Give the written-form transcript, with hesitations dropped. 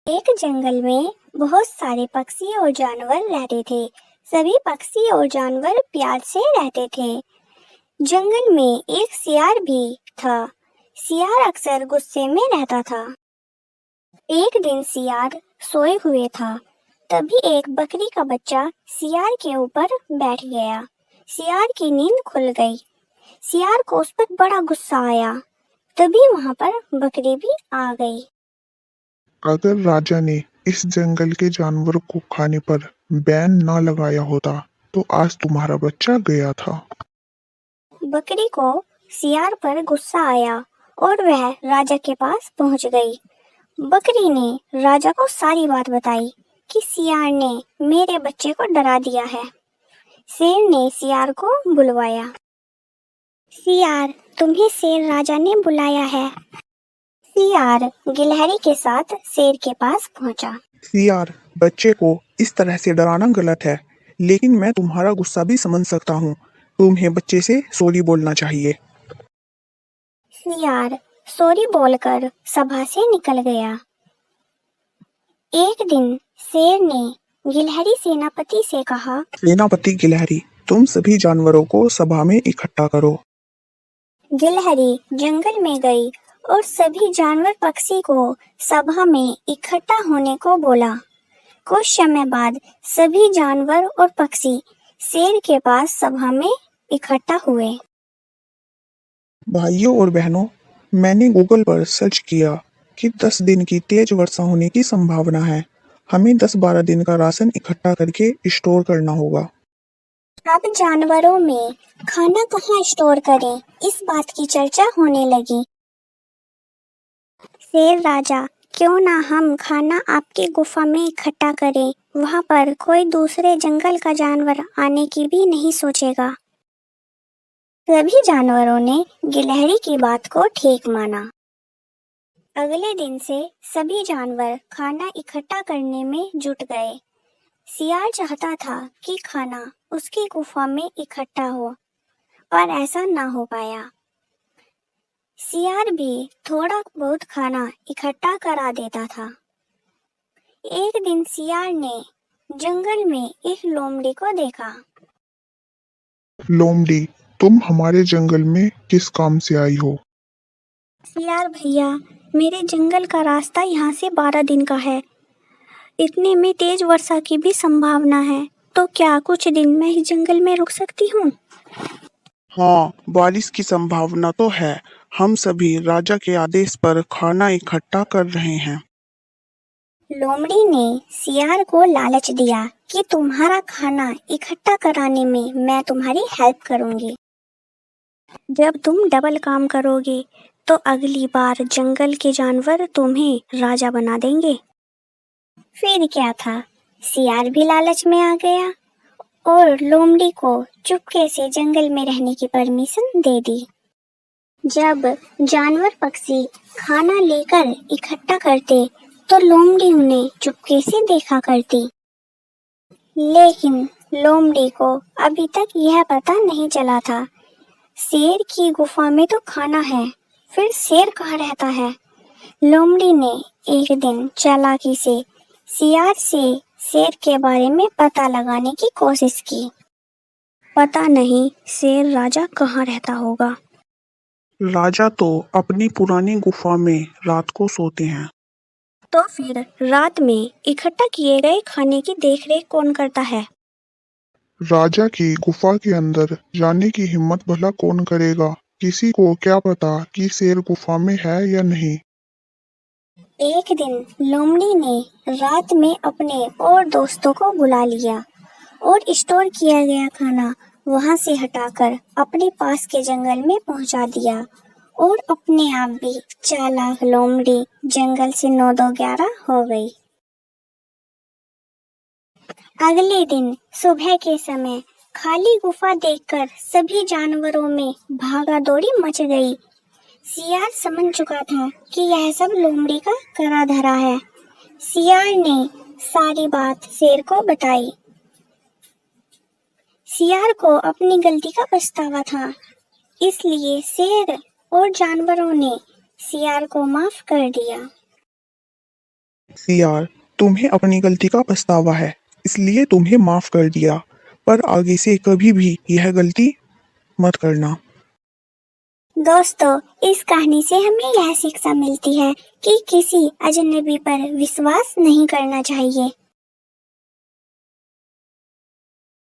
एक जंगल में बहुत सारे पक्षी और जानवर रहते थे। सभी पक्षी और जानवर प्यार से रहते थे। जंगल में एक सियार भी था। सियार अक्सर गुस्से में रहता था। एक दिन सियार सोए हुए था। तभी एक बकरी का बच्चा सियार के ऊपर बैठ गया। सियार की नींद खुल गई। सियार को उस पर बड़ा गुस्सा आया। तभी वहां पर बकरी भी आ गई। अगर राजा ने इस जंगल के जानवर को खाने पर बैन न लगाया होता तो आज तुम्हारा बच्चा गया था। बकरी को सियार पर गुस्सा आया और वह राजा के पास पहुंच गई। बकरी ने राजा को सारी बात बताई कि सियार ने मेरे बच्चे को डरा दिया है। शेर ने सियार को बुलवाया। सियार, तुम्हें शेर राजा ने बुलाया है। सियार गिलहरी के साथ शेर के पास पहुंचा। सियार, बच्चे को इस तरह से डराना गलत है, लेकिन मैं तुम्हारा गुस्सा भी समझ सकता हूँ। तुम्हें बच्चे से सॉरी बोलना चाहिए। सियार सॉरी बोलकर सभा से निकल गया। एक दिन शेर ने गिलहरी सेनापति से कहा, सेनापति गिलहरी, तुम सभी जानवरों को सभा में इकट्ठा करो। गिलहरी जंगल में गई और सभी जानवर पक्षी को सभा में इकट्ठा होने को बोला। कुछ समय बाद सभी जानवर और पक्षी शेर के पास सभा में इकट्ठा हुए। भाइयों और बहनों, मैंने गूगल पर सर्च किया कि 10 दिन की तेज वर्षा होने की संभावना है। हमें 10-12 दिन का राशन इकट्ठा करके स्टोर करना होगा। अब जानवरों में खाना कहाँ स्टोर करें, इस बात की चर्चा होने लगी। शेर राजा, क्यों ना हम खाना आपकी गुफा में इकट्ठा करें, वहां पर कोई दूसरे जंगल का जानवर आने की भी नहीं सोचेगा। सभी जानवरों ने गिलहरी की बात को ठीक माना। अगले दिन से सभी जानवर खाना इकट्ठा करने में जुट गए। सियार चाहता था कि खाना उसकी गुफा में इकट्ठा हो, पर ऐसा ना हो पाया। सियार भी थोड़ा बहुत खाना इकट्ठा करा देता था। एक दिन सियार ने जंगल में एक लोमड़ी को देखा। लोमड़ी, तुम हमारे जंगल में किस काम से आई हो? सियार भैया, मेरे जंगल का रास्ता यहाँ से 12 दिन का है। इतने में तेज वर्षा की भी संभावना है, तो क्या कुछ दिन मैं इस जंगल में रुक सकती हूँ? हाँ, बारिश की संभावना तो है। हम सभी राजा के आदेश पर खाना इकट्ठा कर रहे हैं। लोमड़ी ने सियार को लालच दिया कि तुम्हारा खाना इकट्ठा कराने में मैं तुम्हारी हेल्प करूंगी। जब तुम डबल काम करोगे तो अगली बार जंगल के जानवर तुम्हें राजा बना देंगे। फिर क्या था, सियार भी लालच में आ गया और लोमड़ी को चुपके से जंगल में रहने की परमिशन दे दी। जब जानवर पक्षी खाना लेकर इकट्ठा करते तो लोमड़ी उन्हें चुपके से देखा करती। लेकिन लोमड़ी को अभी तक यह पता नहीं चला था, शेर की गुफा में तो खाना है, फिर शेर कहाँ रहता है। लोमड़ी ने एक दिन चालाकी से सियार से शेर के बारे में पता लगाने की कोशिश की। पता नहीं शेर राजा कहाँ रहता होगा। राजा तो अपनी पुरानी गुफा में रात को सोते हैं। तो फिर रात में इकट्ठा किए गए खाने की देखरेख कौन करता है? राजा की गुफा के अंदर जाने की हिम्मत भला कौन करेगा? किसी को क्या पता कि शेर गुफा में है या नहीं। एक दिन लोमड़ी ने रात में अपने और दोस्तों को बुला लिया और स्टोर किया गया खाना वहां से हटाकर अपने पास के जंगल में पहुंचा दिया और अपने आप भी चालाक लोमड़ी जंगल से 9-2-11 हो गई। अगले दिन सुबह के समय खाली गुफा देखकर सभी जानवरों में भागा दौड़ी मच गई। सियार समझ चुका था कि यह सब लोमड़ी का करा धरा है। सियार ने सारी बात शेर को बताई। सियार को अपनी गलती का पछतावा था, इसलिए शेर और जानवरों ने सियार को माफ कर दिया। सियार, तुम्हें अपनी गलती का पछतावा है, इसलिए तुम्हें माफ कर दिया, पर आगे से कभी भी यह गलती मत करना। दोस्तों, इस कहानी से हमें यह शिक्षा मिलती है कि किसी अजनबी पर विश्वास नहीं करना चाहिए।